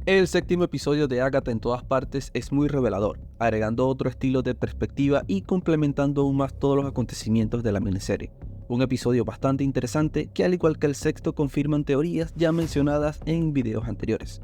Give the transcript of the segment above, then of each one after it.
El séptimo episodio de Agatha en todas partes es muy revelador, agregando otro estilo de perspectiva y complementando aún más todos los acontecimientos de la miniserie. Un episodio bastante interesante que, al igual que el sexto, confirman teorías ya mencionadas en videos anteriores.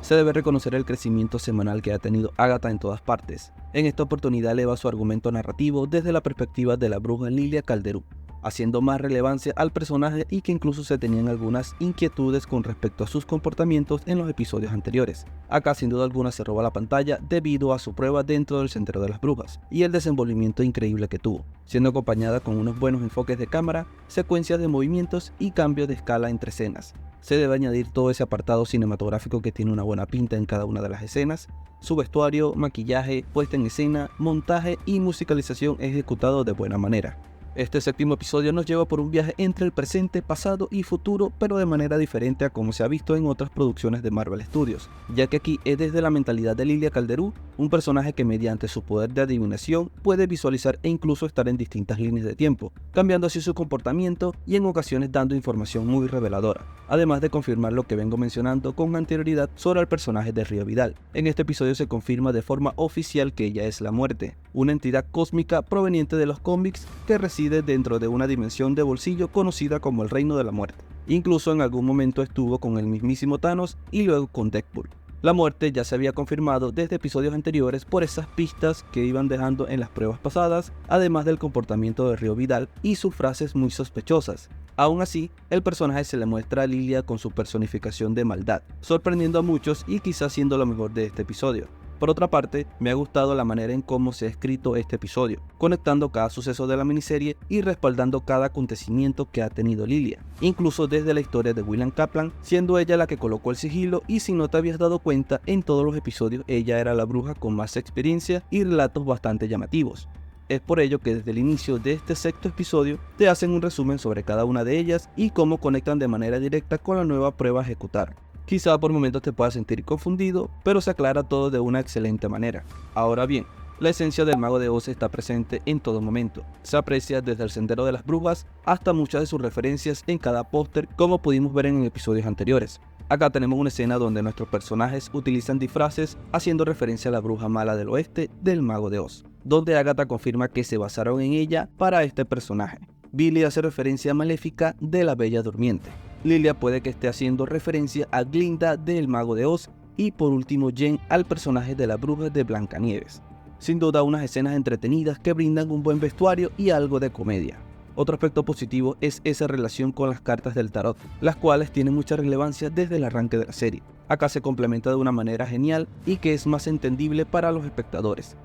Se debe reconocer el crecimiento semanal que ha tenido Agatha en todas partes. En esta oportunidad eleva su argumento narrativo desde la perspectiva de la bruja Lilia Calderú, haciendo más relevancia al personaje y que incluso se tenían algunas inquietudes con respecto a sus comportamientos en los episodios anteriores. Acá sin duda alguna se roba la pantalla debido a su prueba dentro del Sendero de las Brujas y el desenvolvimiento increíble que tuvo, siendo acompañada con unos buenos enfoques de cámara, secuencias de movimientos y cambios de escala entre escenas. Se debe añadir todo ese apartado cinematográfico que tiene una buena pinta en cada una de las escenas, su vestuario, maquillaje, puesta en escena, montaje y musicalización ejecutado de buena manera. Este séptimo episodio nos lleva por un viaje entre el presente, pasado y futuro, pero de manera diferente a como se ha visto en otras producciones de Marvel Studios, ya que aquí es desde la mentalidad de Lilia Calderú, un personaje que mediante su poder de adivinación puede visualizar e incluso estar en distintas líneas de tiempo, cambiando así su comportamiento y en ocasiones dando información muy reveladora, además de confirmar lo que vengo mencionando con anterioridad sobre el personaje de Río Vidal. En este episodio se confirma de forma oficial que ella es la muerte, una entidad cósmica proveniente de los cómics que reside dentro de una dimensión de bolsillo conocida como el Reino de la Muerte. Incluso en algún momento estuvo con el mismísimo Thanos y luego con Deadpool. La muerte ya se había confirmado desde episodios anteriores por esas pistas que iban dejando en las pruebas pasadas, además del comportamiento de Río Vidal y sus frases muy sospechosas. Aún así, el personaje se le muestra a Lilia con su personificación de maldad, sorprendiendo a muchos y quizás siendo lo mejor de este episodio. Por otra parte, me ha gustado la manera en cómo se ha escrito este episodio, conectando cada suceso de la miniserie y respaldando cada acontecimiento que ha tenido Lilia, incluso desde la historia de William Kaplan, siendo ella la que colocó el sigilo y si no te habías dado cuenta, en todos los episodios ella era la bruja con más experiencia y relatos bastante llamativos. Es por ello que desde el inicio de este sexto episodio te hacen un resumen sobre cada una de ellas y cómo conectan de manera directa con la nueva prueba a ejecutar. Quizá por momentos te puedas sentir confundido, pero se aclara todo de una excelente manera. Ahora bien, la esencia del Mago de Oz está presente en todo momento. Se aprecia desde el Sendero de las Brujas hasta muchas de sus referencias en cada póster, como pudimos ver en episodios anteriores. Acá tenemos una escena donde nuestros personajes utilizan disfraces haciendo referencia a la bruja mala del oeste del Mago de Oz, donde Agatha confirma que se basaron en ella para este personaje. Billy hace referencia a Maléfica de la Bella Durmiente. Lilia puede que esté haciendo referencia a Glinda del Mago de Oz y por último Jen al personaje de la bruja de Blancanieves. Sin duda unas escenas entretenidas que brindan un buen vestuario y algo de comedia. Otro aspecto positivo es esa relación con las cartas del tarot, las cuales tienen mucha relevancia desde el arranque de la serie. Acá se complementa de una manera genial y que es más entendible para los espectadores.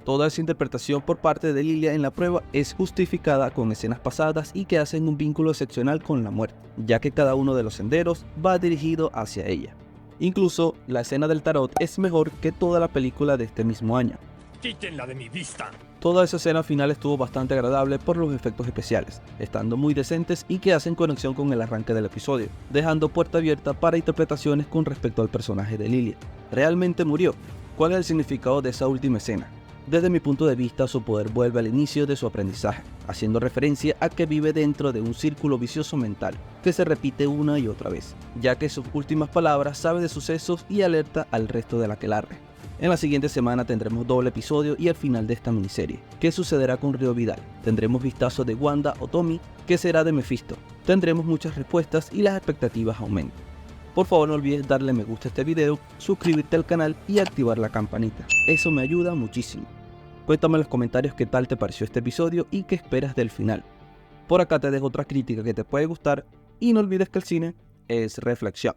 Toda esa interpretación por parte de Lilia en la prueba es justificada con escenas pasadas y que hacen un vínculo excepcional con la muerte, ya que cada uno de los senderos va dirigido hacia ella. Incluso la escena del tarot es mejor que toda la película de este mismo año. ¡Quítenla de mi vista! Toda esa escena final estuvo bastante agradable por los efectos especiales, estando muy decentes y que hacen conexión con el arranque del episodio, dejando puerta abierta para interpretaciones con respecto al personaje de Lilia. ¿Realmente murió? ¿Cuál es el significado de esa última escena? Desde mi punto de vista, su poder vuelve al inicio de su aprendizaje, haciendo referencia a que vive dentro de un círculo vicioso mental, que se repite una y otra vez, ya que sus últimas palabras sabe de sucesos y alerta al resto de la aquelarre. En la siguiente semana tendremos doble episodio y el final de esta miniserie. ¿Qué sucederá con Río Vidal? Tendremos vistazo de Wanda o Tommy. ¿Qué será de Mephisto? Tendremos muchas respuestas y las expectativas aumentan. Por favor no olvides darle me gusta a este video, suscribirte al canal y activar la campanita, eso me ayuda muchísimo. Cuéntame en los comentarios qué tal te pareció este episodio y qué esperas del final. Por acá te dejo otra crítica que te puede gustar y no olvides que el cine es reflexión.